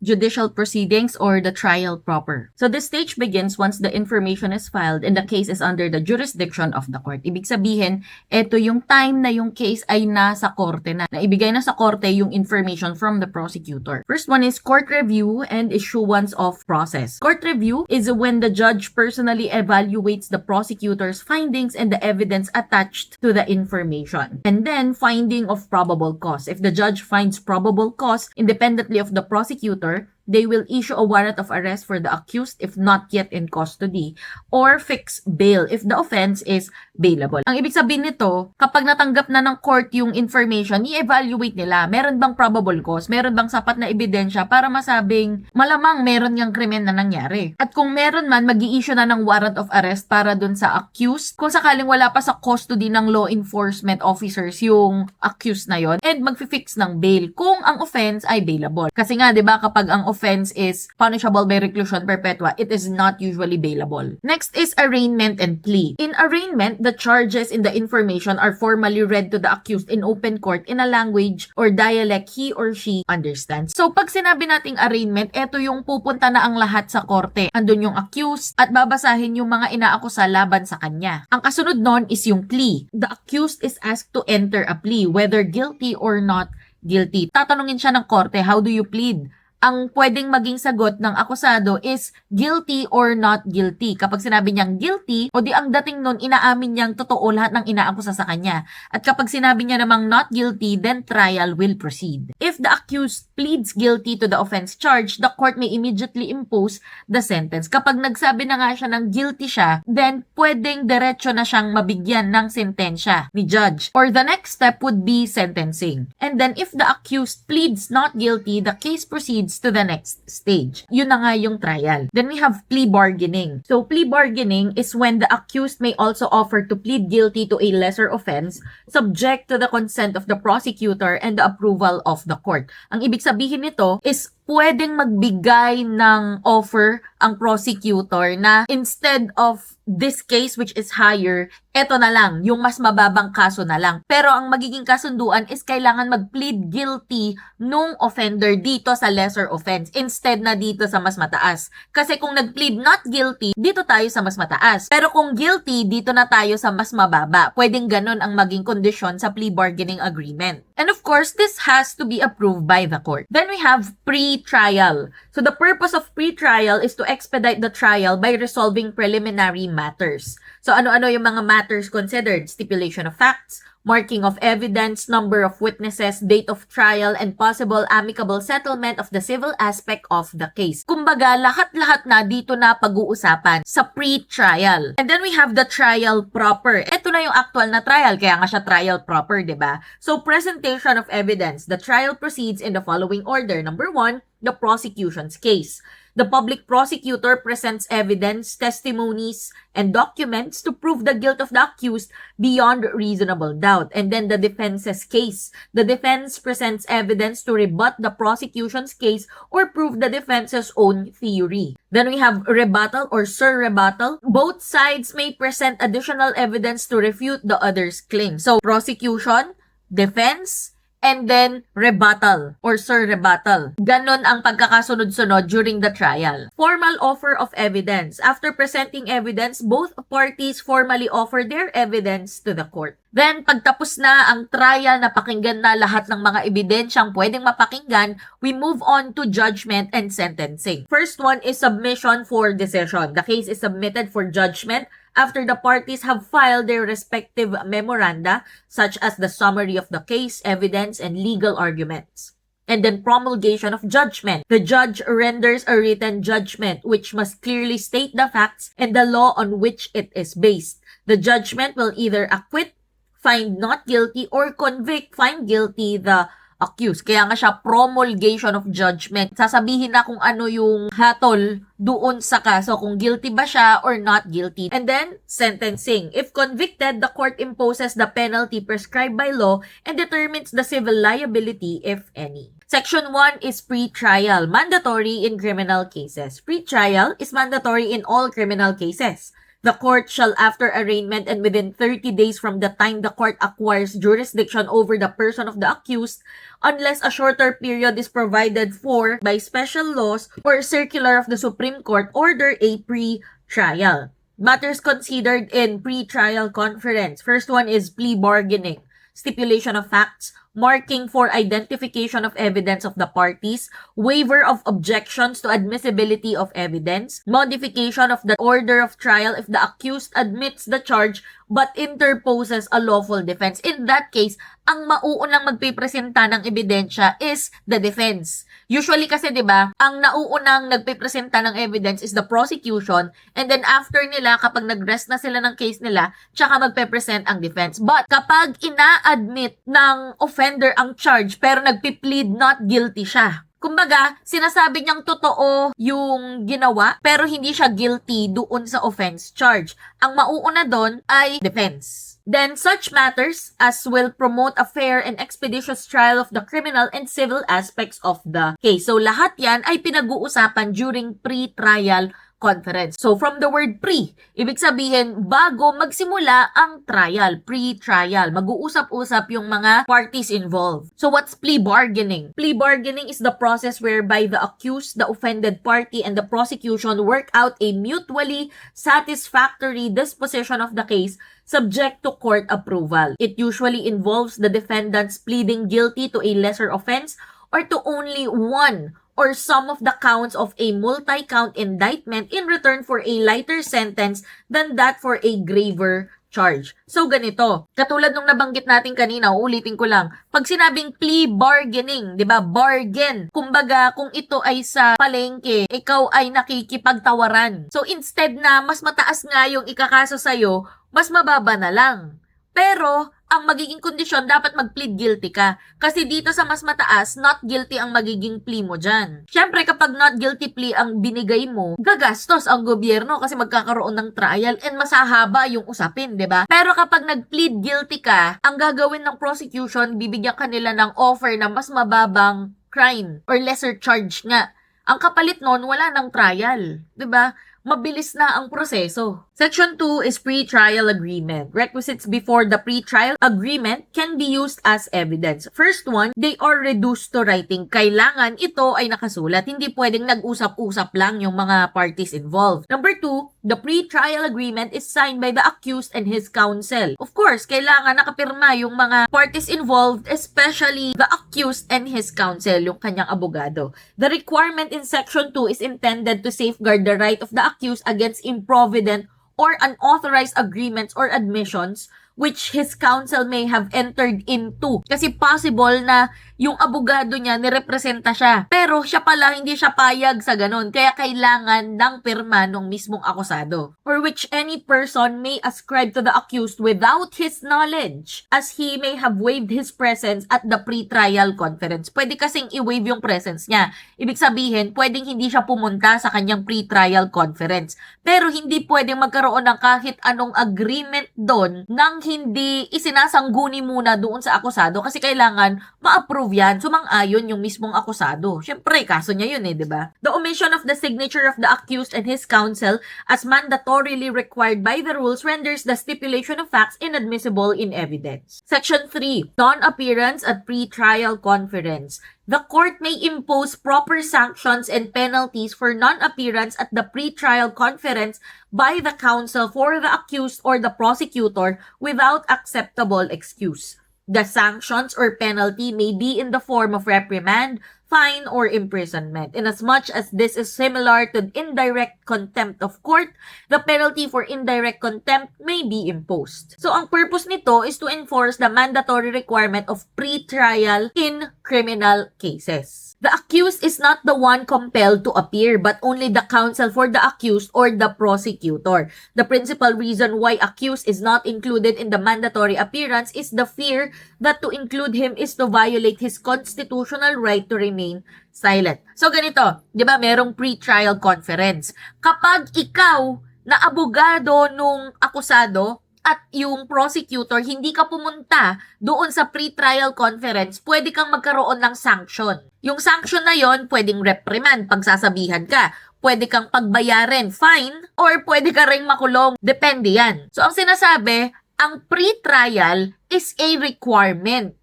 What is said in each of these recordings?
judicial proceedings or the trial proper. So this stage begins once the information is filed and the case is under the jurisdiction of the court. Ibig sabihin, ito yung time na yung case ay nasa korte na. Naibigay na sa korte yung information from the prosecutor. First one is court review and issuance of process. Court review is when the judge personally evaluates the prosecutor's findings and the evidence attached to the information. And then, finding of probable cause. If the judge finds probable cause independently of the prosecutor, they will issue a warrant of arrest for the accused if not yet in custody or fix bail if the offense is bailable. Ang ibig sabihin nito, kapag natanggap na ng court yung information, i-evaluate nila, meron bang probable cause, meron bang sapat na ebidensya para masabing malamang meron niyang krimen na nangyari. At kung meron man, mag-i-issue na ng warrant of arrest para dun sa accused, kung sakaling wala pa sa custody ng law enforcement officers yung accused na yon, and mag-fix ng bail kung ang offense ay bailable. Kasi nga, di ba, kapag ang offense is punishable by reclusion perpetua, it is not usually bailable. Next is arraignment and plea. In arraignment, the charges in the information are formally read to the accused in open court in a language or dialect he or she understands. So, pag sinabi nating arraignment, eto yung pupunta na ang lahat sa korte. Andun yung accused at babasahin yung mga inaakusa laban sa kanya. Ang kasunod nun is yung plea. The accused is asked to enter a plea, whether guilty or not guilty. Tatanungin siya ng korte, how do you plead? Ang pwedeng maging sagot ng akusado is guilty or not guilty. Kapag sinabi niyang guilty, o di ang dating nun, inaamin niyang totoo lahat ng inaakusa sa kanya. At kapag sinabi niya namang not guilty, then trial will proceed. If the accused pleads guilty to the offense charged, the court may immediately impose the sentence. Kapag nagsabi na nga siya ng guilty siya, then pwedeng diretso na siyang mabigyan ng sentensya ni judge. Or the next step would be sentencing. And then if the accused pleads not guilty, the case proceeds to the next stage. Yun na nga yung trial. Then we have plea bargaining. So plea bargaining is when the accused may also offer to plead guilty to a lesser offense subject to the consent of the prosecutor and the approval of the court. Ang ibig sabihin nito is pwedeng magbigay ng offer ang prosecutor na instead of this case which is higher, eto na lang, yung mas mababang kaso na lang. Pero ang magiging kasunduan is kailangan mag-plead guilty nung offender dito sa lesser offense instead na dito sa mas mataas. Kasi kung nag-plead not guilty, dito tayo sa mas mataas. Pero kung guilty, dito na tayo sa mas mababa. Pwedeng ganun ang maging kondisyon sa plea bargaining agreement. And of course, this has to be approved by the court. Then we have pre-trial. So the purpose of pre-trial is to expedite the trial by resolving preliminary matters. So ano-ano yung mga matters considered? Stipulation of facts, marking of evidence, number of witnesses, date of trial, and possible amicable settlement of the civil aspect of the case. Kumbaga, lahat-lahat na dito na pag-uusapan sa pre-trial. And then we have the trial proper. Ito na yung actual na trial, kaya nga siya trial proper, diba? So, presentation of evidence. The trial proceeds in the following order. Number 1, the prosecution's case. The public prosecutor presents evidence, testimonies, and documents to prove the guilt of the accused beyond reasonable doubt. And then the defense's case. The defense presents evidence to rebut the prosecution's case or prove the defense's own theory. Then we have rebuttal or surrebuttal. Both sides may present additional evidence to refute the other's claim. So, prosecution, defense, and then rebuttal or surrebuttal. Ganon ang pagkakasunod-sunod during the trial. Formal offer of evidence. After presenting evidence, both parties formally offer their evidence to the court. Then, pagtapos na ang trial, napakinggan na lahat ng mga ebidensyang pwedeng mapakinggan, we move on to judgment and sentencing. First one is submission for decision. The case is submitted for judgment after the parties have filed their respective memoranda, such as the summary of the case, evidence, and legal arguments. And then promulgation of judgment. The judge renders a written judgment which must clearly state the facts and the law on which it is based. The judgment will either acquit, find not guilty, or convict, find guilty the accused. Kaya nga siya promulgation of judgment. Sasabihin na kung ano yung hatol doon sa kaso, kung guilty ba siya or not guilty. And then, sentencing. If convicted, the court imposes the penalty prescribed by law and determines the civil liability, if any. Section 1 is pre-trial, mandatory in criminal cases. Pre-trial is mandatory in all criminal cases. The court shall, after arraignment and within 30 days from the time the court acquires jurisdiction over the person of the accused, unless a shorter period is provided for by special laws or circular of the Supreme Court, order a pre-trial. Matters considered in pre-trial conference. First one is plea bargaining, stipulation of facts, marking for identification of evidence of the parties, waiver of objections to admissibility of evidence, modification of the order of trial if the accused admits the charge but interposes a lawful defense. In that case, ang mauunang magpipresenta ng ebidensya is the defense. Usually kasi 'di ba, ang nauunang nagpipresenta ng evidence is the prosecution, and then after nila, kapag nag-rest na sila ng case nila, tsaka magpe-present ang defense. But kapag ina-admit ng offender ang charge pero nagpi-plead not guilty siya, kumbaga, sinasabi niyang totoo yung ginawa pero hindi siya guilty doon sa offense charge. Ang mauuna doon ay defense. Then, such matters as will promote a fair and expeditious trial of the criminal and civil aspects of the case. So, lahat yan ay pinag-uusapan during pre-trial conference. So, from the word pre, ibig sabihin, bago magsimula ang trial, pre-trial, mag-uusap-usap yung mga parties involved. So, what's plea bargaining? Plea bargaining is the process whereby the accused, the offended party, and the prosecution work out a mutually satisfactory disposition of the case subject to court approval. It usually involves the defendants pleading guilty to a lesser offense or to only one or some of the counts of a multi-count indictment in return for a lighter sentence than that for a graver charge. So, ganito. Katulad nung nabanggit natin kanina, uulitin ko lang. Pag sinabing plea bargaining, di ba? Bargain. Kumbaga, kung ito ay sa palengke, ikaw ay nakikipagtawaran. So, instead na mas mataas nga yung ikakaso sa'yo, mas mababa na lang. Pero, ang magiging kondisyon, dapat mag-plead guilty ka. Kasi dito sa mas mataas, not guilty ang magiging plea mo dyan. Siyempre, kapag not guilty plea ang binigay mo, gagastos ang gobyerno kasi magkakaroon ng trial and masahaba yung usapin, di ba? Pero kapag nag-plead guilty ka, ang gagawin ng prosecution, bibigyan kanila ng offer na mas mababang crime or lesser charge nga. Ang kapalit nun, wala ng trial, di ba? Mabilis na ang proseso. Section 2 is pre-trial agreement. Requisites before the pre-trial agreement can be used as evidence. First one, they are reduced to writing. Kailangan ito ay nakasulat. Hindi pwedeng nag-usap-usap lang yung mga parties involved. Number 2, the pre-trial agreement is signed by the accused and his counsel. Of course, kailangan nakapirma yung mga parties involved, especially the accused and his counsel, yung kanyang abogado. The requirement in Section 2 is intended to safeguard the right of the accused against improvident or unauthorized agreements or admissions which his counsel may have entered into. Kasi possible na yung abogado niya nirepresenta siya. Pero siya pala hindi siya payag sa ganun. Kaya kailangan ng pirma ng mismong akusado. Or which any person may ascribe to the accused without his knowledge, as he may have waived his presence at the pre-trial conference. Pwede kasing i-waive yung presence niya. Ibig sabihin, pwedeng hindi siya pumunta sa kanyang pre-trial conference. Pero hindi pwedeng magkaroon ng kahit anong agreement doon nang hindi isinasangguni muna doon sa akusado kasi kailangan ma-approve yan, sumang-ayon yung mismong akusado. Siyempre, kaso niya yun di ba? The omission of the signature of the accused and his counsel as mandatorily required by the rules renders the stipulation of facts inadmissible in evidence. Section 3, non-appearance at pre-trial conference. The court may impose proper sanctions and penalties for non-appearance at the pre-trial conference by the counsel for the accused or the prosecutor without acceptable excuse. The sanctions or penalty may be in the form of reprimand, fine, or imprisonment. Inasmuch as this is similar to indirect contempt of court, the penalty for indirect contempt may be imposed. So, ang purpose nito is to enforce the mandatory requirement of pre-trial in criminal cases. The accused is not the one compelled to appear, but only the counsel for the accused or the prosecutor. The principal reason why accused is not included in the mandatory appearance is the fear that to include him is to violate his constitutional right to remain silent. So ganito, 'di ba, merong pre-trial conference. Kapag ikaw na abogado nung akusado at yung prosecutor, hindi ka pumunta doon sa pre-trial conference, pwede kang magkaroon ng sanction. Yung sanction na yon, pwedeng reprimand, pagsasabihan ka. pwede kang pagbayarin, fine, or pwede ka ring makulong. Depende yan. So, ang sinasabi, ang pre-trial is a requirement.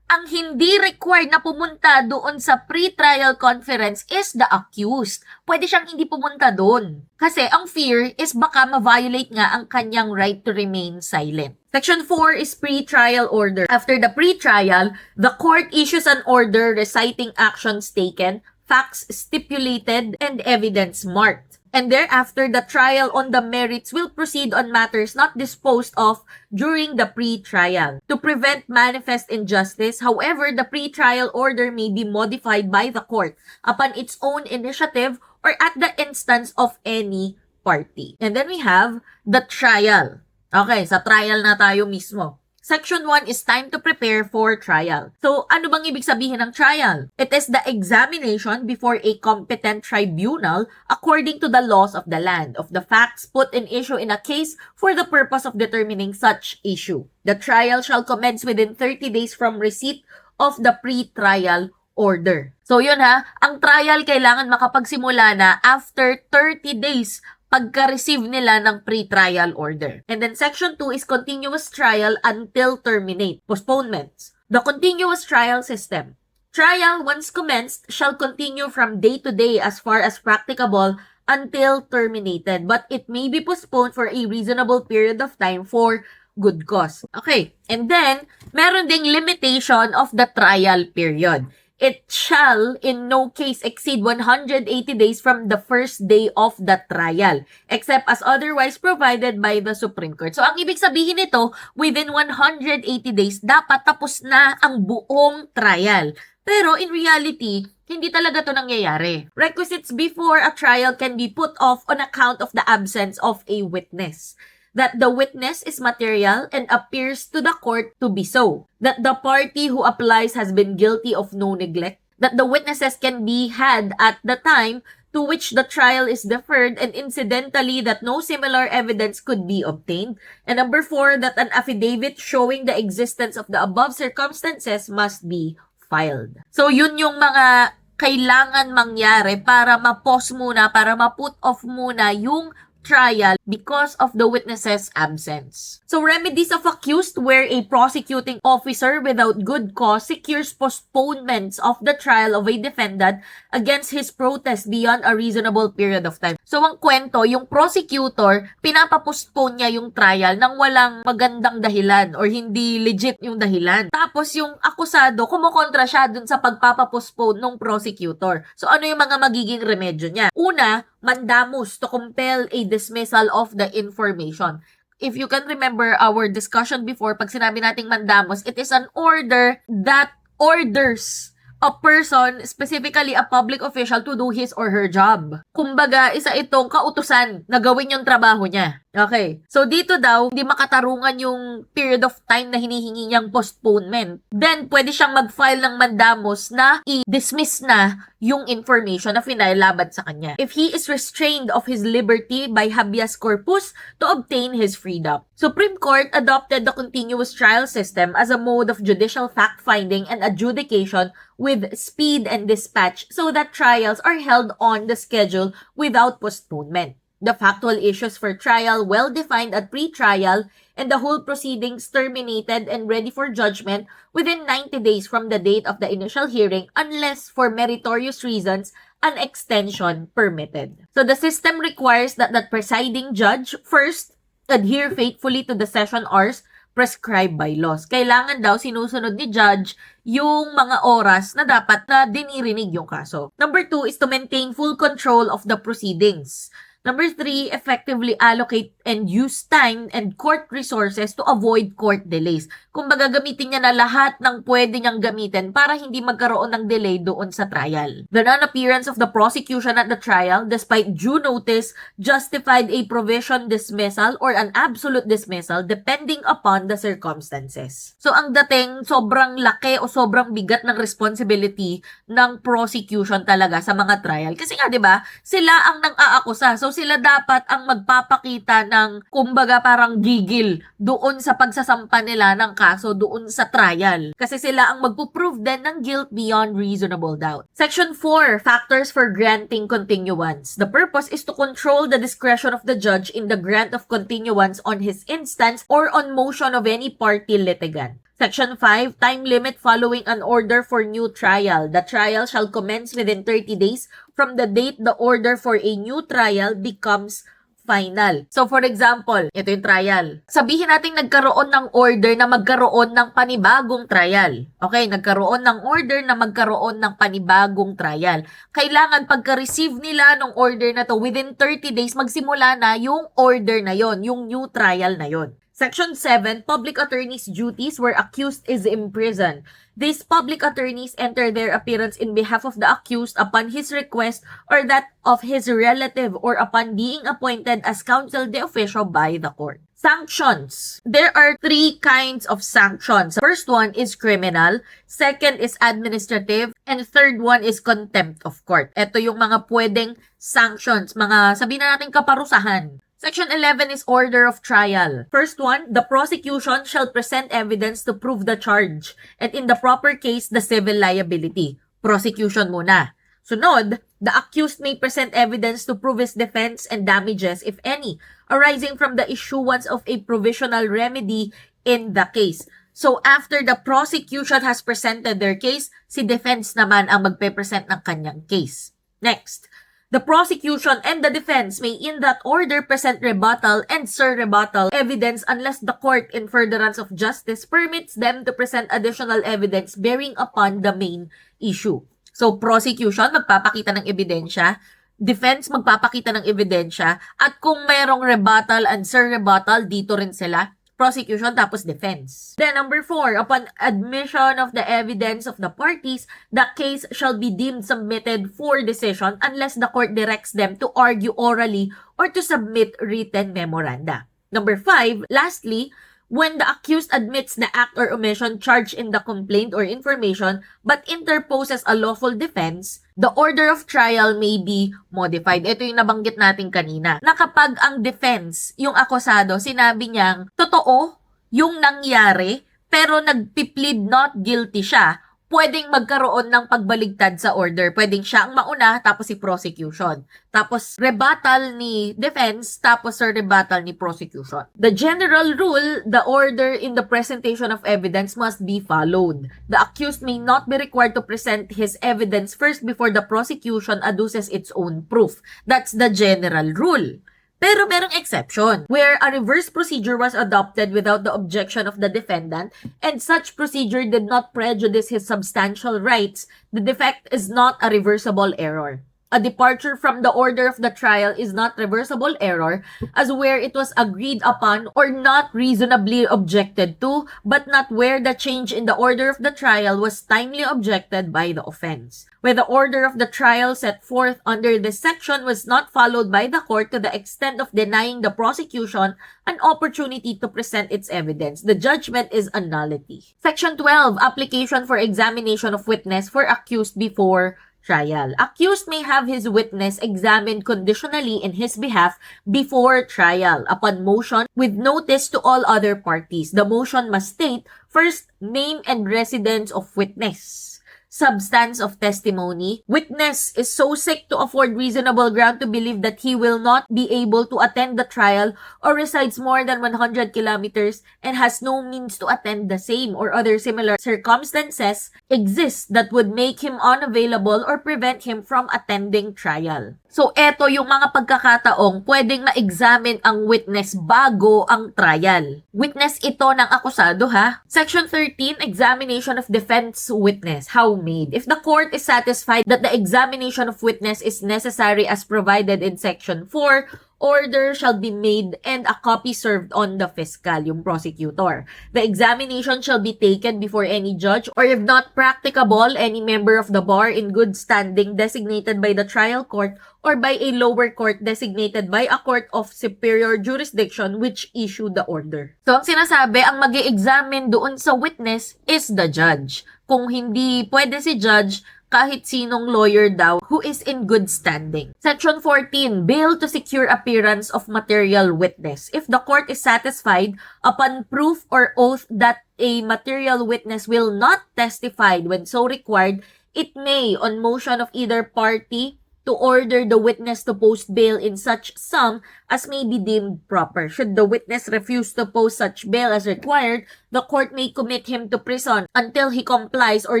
Ang hindi required na pumunta doon sa pre-trial conference is the accused. Pwede siyang hindi pumunta doon. Kasi ang fear is baka ma-violate nga ang kanyang right to remain silent. Section 4 is pre-trial order. After the pre-trial, the court issues an order reciting actions taken, facts stipulated, and evidence marked. And thereafter, the trial on the merits will proceed on matters not disposed of during the pre-trial. To prevent manifest injustice, however, the pre-trial order may be modified by the court upon its own initiative or at the instance of any party. And then we have the trial. Okay, sa trial na tayo mismo. Section 1 is time to prepare for trial. So, ano bang ibig sabihin ng trial? It is the examination before a competent tribunal according to the laws of the land of the facts put in issue in a case for the purpose of determining such issue. The trial shall commence within 30 days from receipt of the pre-trial order. So, yun ha, ang trial kailangan makapagsimula na after 30 days pagka-receive nila ng pre-trial order. And then section 2 is continuous trial until terminate. Postponements. The continuous trial system. Trial, once commenced, shall continue from day to day as far as practicable until terminated, but it may be postponed for a reasonable period of time for good cause. Okay, and then, meron ding limitation of the trial period. It shall in no case exceed 180 days from the first day of the trial, except as otherwise provided by the Supreme Court. So, ang ibig sabihin nito, within 180 days, dapat tapos na ang buong trial. Pero in reality, hindi talaga to nangyayari. Requisites before a trial can be put off on account of the absence of a witness. That the witness is material and appears to the court to be so. That the party who applies has been guilty of no neglect. That the witnesses can be had at the time to which the trial is deferred, and incidentally that no similar evidence could be obtained. And number 4, that an affidavit showing the existence of the above circumstances must be filed. So yun yung mga kailangan mangyari para ma-pause muna, para ma-put off muna yung trial because of the witness's absence. So, remedies of accused where a prosecuting officer without good cause secures postponements of the trial of a defendant against his protest beyond a reasonable period of time. So, ang kwento, yung prosecutor, pinapapostpone niya yung trial nang walang magandang dahilan or hindi legit yung dahilan. Tapos, yung akusado, kumukontra siya dun sa pagpapapostpone ng prosecutor. So, ano yung mga magiging remedyo niya? Una, mandamus to compel a dismissal of the information. If you can remember our discussion before, pag sinabi nating mandamus, it is an order that orders a person, specifically a public official, to do his or her job. Kumbaga, isa itong kautusan na gawin yung trabaho niya. Okay. So, dito daw, hindi makatarungan yung period of time na hinihingi niyang postponement. Then, pwede siyang mag-file ng mandamus na i-dismiss na yung information na final laban sa kanya. If he is restrained of his liberty by habeas corpus to obtain his freedom. Supreme Court adopted the continuous trial system as a mode of judicial fact-finding and adjudication with speed and dispatch so that trials are held on the schedule without postponement. The factual issues for trial well defined at pre-trial and the whole proceedings terminated and ready for judgment within 90 days from the date of the initial hearing unless for meritorious reasons an extension permitted. So the system requires that the presiding judge first adhere faithfully to the session hours prescribed by laws. Kailangan daw sinusunod ni judge yung mga oras na dapat na dinirinig yung kaso. Number 2 is to maintain full control of the proceedings. Number 3, effectively allocate and use time and court resources to avoid court delays. Kumbaga, gamitin niya na lahat ng pwede niyang gamitin para hindi magkaroon ng delay doon sa trial. The non-appearance of the prosecution at the trial, despite due notice, justified a provision dismissal or an absolute dismissal depending upon the circumstances. So, ang dating sobrang laki o sobrang bigat ng responsibility ng prosecution talaga sa mga trial. Kasi nga, di ba, sila ang nang-aakusa. So, sila dapat ang magpapakita ng, kumbaga parang gigil doon sa pagsasampa nila ng kaso doon sa trial. Kasi sila ang magpo-prove din ng guilt beyond reasonable doubt. Section 4, factors for granting continuance. The purpose is to control the discretion of the judge in the grant of continuance on his instance or on motion of any party litigant. Section 5, time limit following an order for new trial. The trial shall commence within 30 days from the date the order for a new trial becomes final. So for example, ito yung trial. Sabihin natin nagkaroon ng order na magkaroon ng panibagong trial. Okay, nagkaroon ng order na magkaroon ng panibagong trial. Kailangan pagka-receive nila ng order na to, within 30 days, magsimula na yung order na yon, yung new trial na yon. Section 7, public attorney's duties where accused is imprisoned. These public attorneys enter their appearance in behalf of the accused upon his request or that of his relative or upon being appointed as counsel de officio by the court. Sanctions. There are 3 kinds of sanctions. First one is criminal, second is administrative, and third one is contempt of court. Ito yung mga pwedeng sanctions, mga sabihin na natin kaparusahan. Section 11 is order of trial. First one, the prosecution shall present evidence to prove the charge and in the proper case, the civil liability. Prosecution muna. Sunod, the accused may present evidence to prove his defense and damages, if any, arising from the issuance of a provisional remedy in the case. So after the prosecution has presented their case, si defense naman ang magpe-present ng kanyang case. Next, the prosecution and the defense may in that order present rebuttal and surrebuttal evidence unless the court in furtherance of justice permits them to present additional evidence bearing upon the main issue. So prosecution, magpapakita ng ebidensya, defense, magpapakita ng ebidensya, at kung mayroong rebuttal and surrebuttal, dito rin sila, prosecution tapos defense. Then number 4, upon admission of the evidence of the parties, the case shall be deemed submitted for decision unless the court directs them to argue orally or to submit written memoranda. Number 5, lastly, when the accused admits the act or omission charged in the complaint or information but interposes a lawful defense, the order of trial may be modified. Ito yung nabanggit natin kanina. Na kapag ang defense, yung akusado, sinabi niyang totoo yung nangyari pero nagpi-plead not guilty siya, pwedeng magkaroon ng pagbaligtad sa order. Pwedeng siya ang mauna, tapos si prosecution. Tapos rebuttal ni defense, tapos rebuttal ni prosecution. The general rule, the order in the presentation of evidence must be followed. The accused may not be required to present his evidence first before the prosecution adduces its own proof. That's the general rule. Pero merong exception, where a reverse procedure was adopted without the objection of the defendant, and such procedure did not prejudice his substantial rights, the defect is not a reversible error. A departure from the order of the trial is not reversible error, as where it was agreed upon or not reasonably objected to, but not where the change in the order of the trial was timely objected by the offense. Where the order of the trial set forth under this section was not followed by the court to the extent of denying the prosecution an opportunity to present its evidence, the judgment is a nullity. Section 12, application for examination of witness for accused before trial. Accused may have his witness examined conditionally in his behalf before trial upon motion with notice to all other parties. The motion must state, first, name and residence of witness. Substance of testimony. Witness is so sick to afford reasonable ground to believe that he will not be able to attend the trial or resides more than 100 kilometers and has no means to attend the same or other similar circumstances exist that would make him unavailable or prevent him from attending trial. So, eto yung mga pagkakataong pwedeng ma-examine ang witness bago ang trial. Witness ito ng akusado, ha? Section 13, examination of defense witness. How made? If the court is satisfied that the examination of witness is necessary as provided in Section 4, order shall be made and a copy served on the fiscal, yung prosecutor. The examination shall be taken before any judge or if not practicable, any member of the bar in good standing designated by the trial court or by a lower court designated by a court of superior jurisdiction which issued the order. So, ang sinasabi, ang mag-i-examine doon sa witness is the judge. Kung hindi pwede si judge, kahit sinong lawyer daw who is in good standing. Section 14, bail to secure appearance of material witness. If the court is satisfied upon proof or oath that a material witness will not testify when so required, it may, on motion of either party, to order the witness to post bail in such sum as may be deemed proper. Should the witness refuse to post such bail as required, the court may commit him to prison until he complies or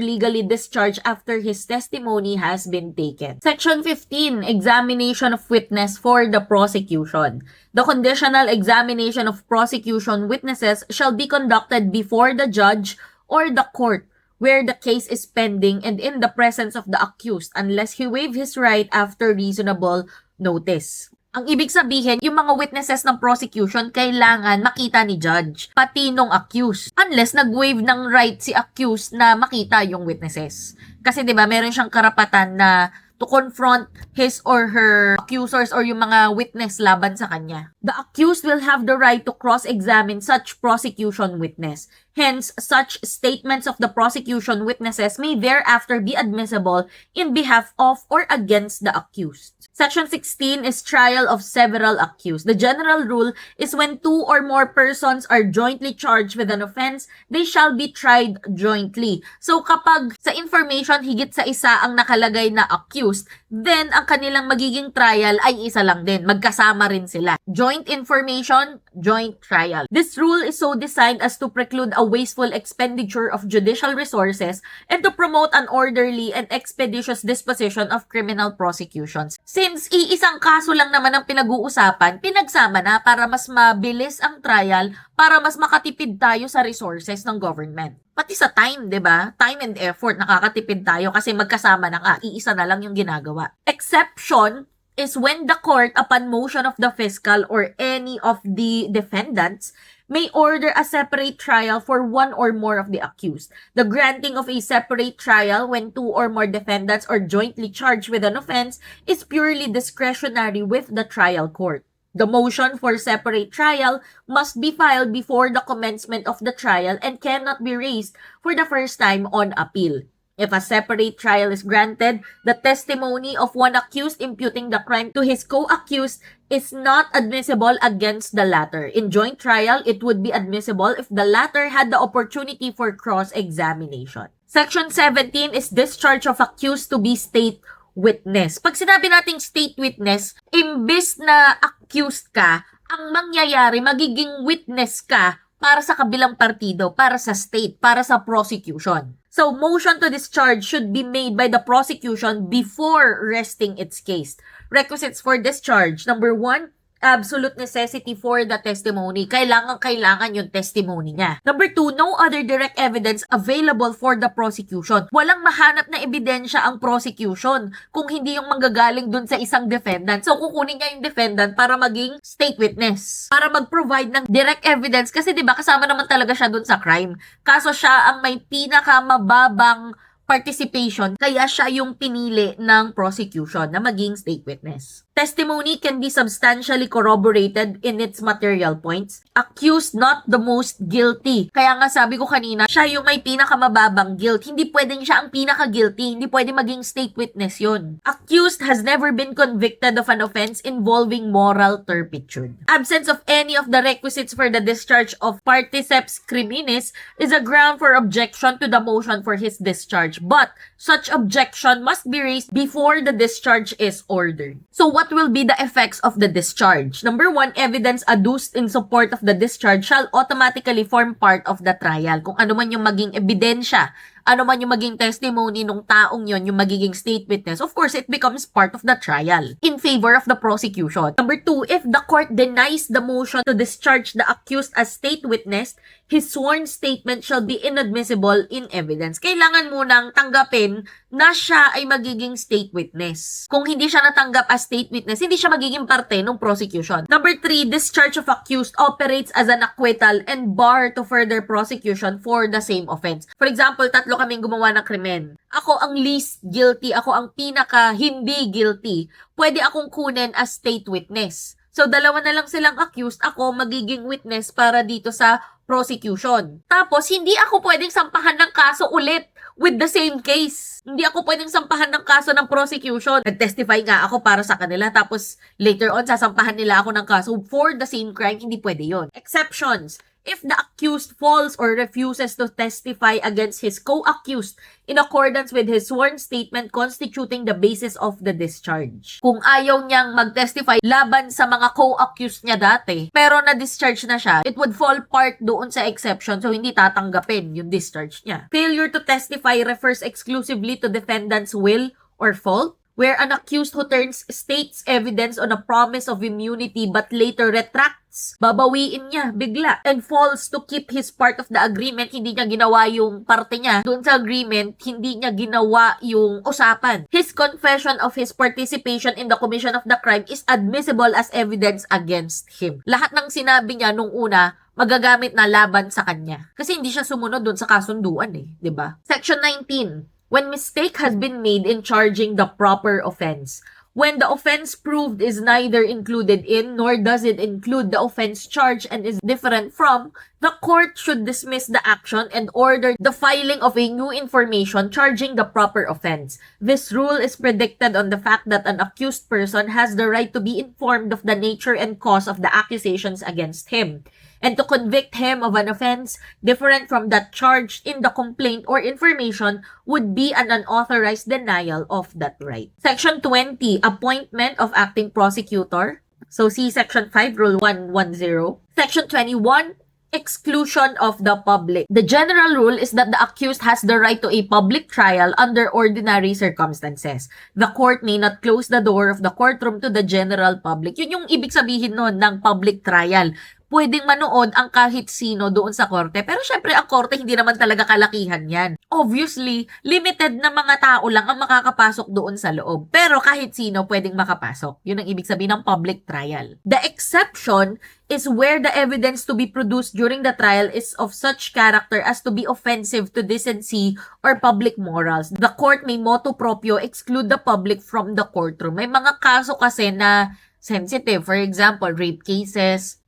legally discharged after his testimony has been taken. Section 15, examination of witness for the prosecution. The conditional examination of prosecution witnesses shall be conducted before the judge or the court where the case is pending and in the presence of the accused unless he waive his right after reasonable notice. Ang ibig sabihin, yung mga witnesses ng prosecution kailangan makita ni judge, pati nung accused, unless nag-waive ng right si accused na makita yung witnesses. Kasi 'di ba, meron siyang karapatan na to confront his or her accusers or yung mga witness laban sa kanya. The accused will have the right to cross-examine such prosecution witness. Hence, such statements of the prosecution witnesses may thereafter be admissible in behalf of or against the accused. Section 16 is trial of several accused. The general rule is when two or more persons are jointly charged with an offense, they shall be tried jointly. So kapag sa information higit sa isa ang nakalagay na accused, then ang kanilang magiging trial ay isa lang din. Magkasama rin sila. Joint information, joint trial. This rule is so designed as to preclude a wasteful expenditure of judicial resources and to promote an orderly and expeditious disposition of criminal prosecutions. Since iisang kaso lang naman ang pinag-uusapan, pinagsama na para mas mabilis ang trial, para mas makatipid tayo sa resources ng government. Pati sa time, 'di ba? Time and effort, nakakatipid tayo kasi magkasama na nga, iisa na lang yung ginagawa. Exception is when the court, upon motion of the fiscal or any of the defendants, may order a separate trial for one or more of the accused. The granting of a separate trial when two or more defendants are jointly charged with an offense is purely discretionary with the trial court. The motion for separate trial must be filed before the commencement of the trial and cannot be raised for the first time on appeal. If a separate trial is granted, the testimony of one accused imputing the crime to his co-accused is not admissible against the latter. In joint trial, it would be admissible if the latter had the opportunity for cross-examination. Section 17 is discharge of accused to be state witness. Pag sinabi nating state witness, imbis na accused ka, ang mangyayari, magiging witness ka para sa kabilang partido, para sa state, para sa prosecution. So, motion to discharge should be made by the prosecution before resting its case. Requisites for discharge. Number 1, absolute necessity for the testimony. Kailangan yung testimony niya. Number 2, no other direct evidence available for the prosecution. Walang mahanap na ebidensya ang prosecution kung hindi yung manggagaling dun sa isang defendant. So, kukunin niya yung defendant para maging state witness. Para mag-provide ng direct evidence kasi 'di ba kasama naman talaga siya dun sa crime. Kaso siya ang may pinakamababang participation, kaya siya yung pinili ng prosecution na maging state witness. Testimony can be substantially corroborated in its material points. Accused not the most guilty. Kaya nga sabi ko kanina, siya yung may pinakamababang guilt. Hindi pwedeng siya ang pinaka-guilty. Hindi pwede maging state witness yun. Accused has never been convicted of an offense involving moral turpitude. Absence of any of the requisites for the discharge of particeps criminis is a ground for objection to the motion for his discharge. But such objection must be raised before the discharge is ordered. So what will be the effects of the discharge? Number 1, evidence adduced in support of the discharge shall automatically form part of the trial. Kung ano man yung maging ebidensya, ano man yung maging testimony nung taong yon, yung magiging state witness, of course, it becomes part of the trial in favor of the prosecution. Number 2, if the court denies the motion to discharge the accused as state witness, his sworn statement shall be inadmissible in evidence. Kailangan munang tanggapin na siya ay magiging state witness. Kung hindi siya natanggap as state witness, hindi siya magiging parte ng prosecution. Number 3, discharge of accused operates as an acquittal and bar to further prosecution for the same offense. For example, tatlo kaming gumawa ng krimen. Ako ang least guilty, ako ang pinaka hindi guilty. Pwede akong kunin as state witness. So, dalawa na lang silang accused, ako magiging witness para dito sa prosecution. Tapos, hindi ako pwedeng sampahan ng kaso ulit. with the same case. Hindi ako pwedeng sampahan ng kaso ng prosecution. Nag-testify nga ako para sa kanila, tapos later on, sasampahan nila ako ng kaso for the same crime. Hindi pwede yon. Exceptions. If the accused falls or refuses to testify against his co-accused in accordance with his sworn statement constituting the basis of the discharge. Kung ayaw niyang mag-testify laban sa mga co-accused niya dati, pero na-discharge na siya, it would fall part doon sa exception, so hindi tatanggapin yung discharge niya. Failure to testify refers exclusively to defendant's will or fault, where an accused who turns state's evidence on a promise of immunity but later retracts, babawiin niya bigla, and falls to keep his part of the agreement, hindi niya ginawa yung parte niya doon sa agreement, hindi niya ginawa yung usapan. His confession of his participation in the commission of the crime is admissible as evidence against him. Lahat ng sinabi niya nung una, magagamit na laban sa kanya. Kasi hindi siya sumunod doon sa kasunduan eh, 'di ba? Section 19. When mistake has been made in charging the proper offense, when the offense proved is neither included in nor does it include the offense charged and is different from, the court should dismiss the action and order the filing of a new information charging the proper offense. This rule is predicted on the fact that an accused person has the right to be informed of the nature and cause of the accusations against him, and to convict him of an offense different from that charged in the complaint or information would be an unauthorized denial of that right. Section 20, appointment of acting prosecutor. So see Section 5, Rule 110. Section 21, exclusion of the public. The general rule is that the accused has the right to a public trial under ordinary circumstances. The court may not close the door of the courtroom to the general public. Yun yung ibig sabihin nun ng public trial. Pwedeng manood ang kahit sino doon sa korte. Pero syempre, ang korte hindi naman talaga kalakihan yan. Obviously, limited na mga tao lang ang makakapasok doon sa loob. Pero kahit sino pwedeng makapasok. Yun ang ibig sabihin ng public trial. The exception is where the evidence to be produced during the trial is of such character as to be offensive to decency or public morals. The court may motu proprio exclude the public from the courtroom. May mga kaso kasi na sensitive. For example, rape cases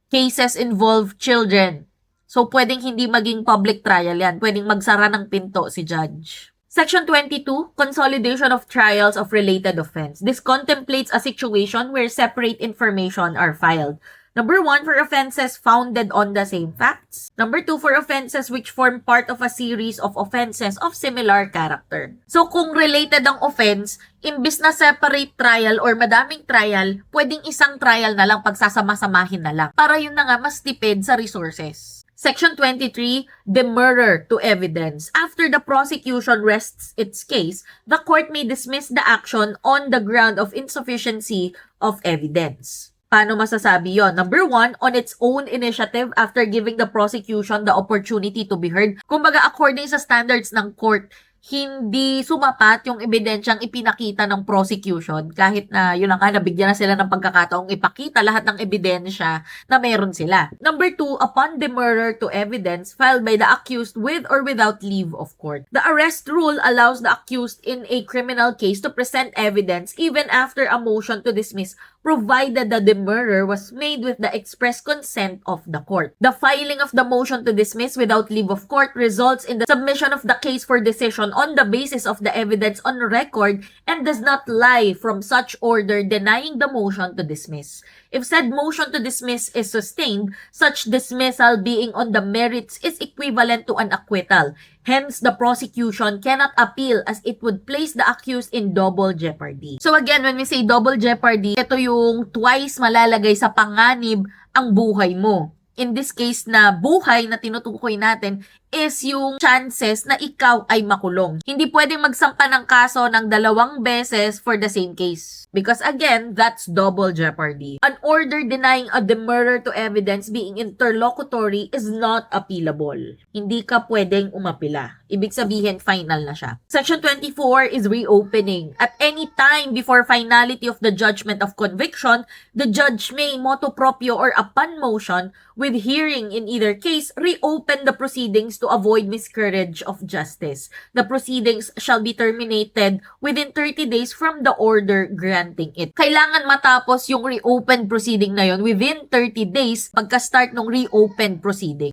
involve children. So, pwedeng hindi maging public trial yan. Pwedeng magsara ng pinto si judge. Section 22, consolidation of trials of related offense. This contemplates a situation where separate information are filed. Number 1, for offenses founded on the same facts. Number 2, for offenses which form part of a series of offenses of similar character. So, kung related ang offense, imbis na separate trial or madaming trial, pwedeng isang trial na lang, pagsasama-samahin na lang. Para yun na nga, mas tipid sa resources. Section 23, demurrer to evidence. After the prosecution rests its case, the court may dismiss the action on the ground of insufficiency of evidence. Paano masasabi yon? Number 1, on its own initiative after giving the prosecution the opportunity to be heard. Kumbaga, according sa standards ng court, hindi sumapat yung ebidensyang ipinakita ng prosecution kahit na yun lang nabigyan na sila ng pagkakataong ipakita lahat ng ebidensya na meron sila. Number 2, upon demurrer to evidence filed by the accused with or without leave of court. The arrest rule allows the accused in a criminal case to present evidence even after a motion to dismiss, provided the demurrer was made with the express consent of the court. The filing of the motion to dismiss without leave of court results in the submission of the case for decision on the basis of the evidence on record and does not lie from such order denying the motion to dismiss. If said motion to dismiss is sustained, such dismissal being on the merits is equivalent to an acquittal. Hence, the prosecution cannot appeal as it would place the accused in double jeopardy. So again, when we say double jeopardy, ito yung twice malalagay sa panganib ang buhay mo. In this case na buhay na tinutukoy natin is yung chances na ikaw ay makulong. Hindi pwedeng magsampa ng kaso ng 2 beses for the same case. Because again, that's double jeopardy. An order denying a demurrer to evidence being interlocutory is not appealable. Hindi ka pwedeng umapila. Ibig sabihin, final na siya. Section 24 is reopening. At any time before finality of the judgment of conviction, the judge may motu proprio or upon motion with hearing in either case, reopen the proceedings to avoid miscarriage of justice. The proceedings shall be terminated within 30 days from the order granting it. Kailangan matapos yung reopen proceeding na yon within 30 days pagka-start ng reopen proceeding.